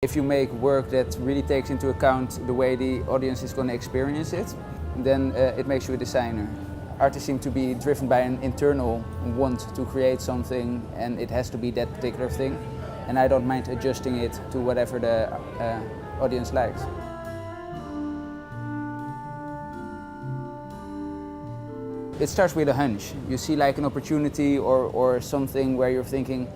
If you make work that really takes into account the way the audience is going to experience it, then it makes you a designer. Artists seem to be driven by an internal want to create something, and it has to be that particular thing. And I don't mind adjusting it to whatever the audience likes. It starts with a hunch. You see like an opportunity or something where you're thinking,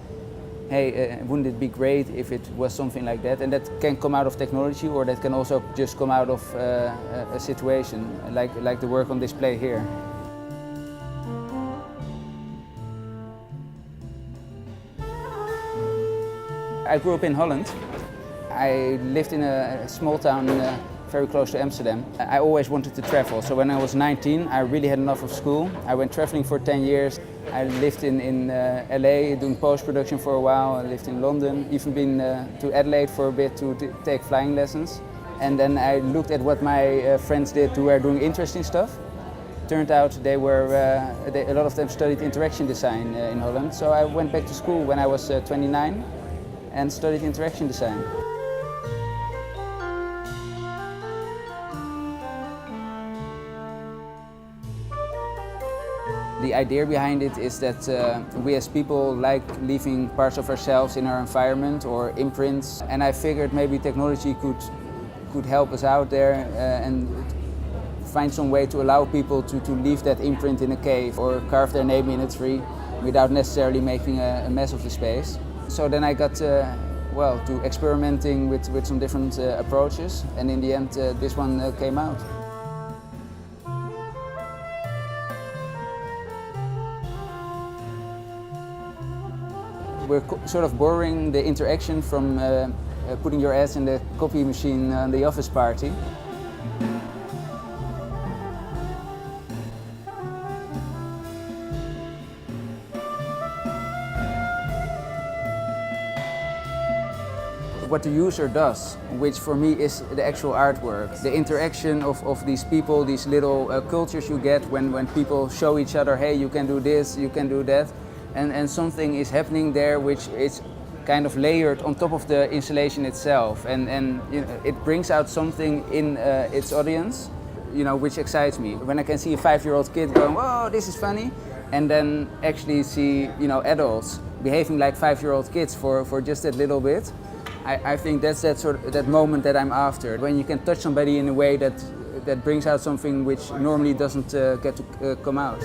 hey, wouldn't it be great if it was something like that? And that can come out of technology, or that can also just come out of a situation, like the work on display here. I grew up in Holland. I lived in a small town very close to Amsterdam. I always wanted to travel, so when I was 19 I really had enough of school. I went traveling for 10 years. I lived in LA doing post-production for a while. I lived in London, even been to Adelaide for a bit to take flying lessons. And then I looked at what my friends did who were doing interesting stuff. Turned out a lot of them studied interaction design in Holland. So I went back to school when I was 29 and studied interaction design. The idea behind it is that we as people like leaving parts of ourselves in our environment or imprints, and I figured maybe technology could help us out there and find some way to allow people to leave that imprint in a cave or carve their name in a tree without necessarily making a mess of the space. So then I got to experimenting with some different approaches, and in the end this one came out. We're sort of borrowing the interaction from putting your ass in the copy machine on the office party. What the user does, which for me is the actual artwork. The interaction of these people, these little cultures you get when people show each other, hey, you can do this, you can do that. And something is happening there which is kind of layered on top of the installation itself, and you know, it brings out something in its audience, you know, which excites me. When I can see a 5-year-old kid going, "Whoa, this is funny," and then actually see, you know, adults behaving like 5-year-old kids for just that little bit, I think that's that moment that I'm after. When you can touch somebody in a way that brings out something which normally doesn't get to come out.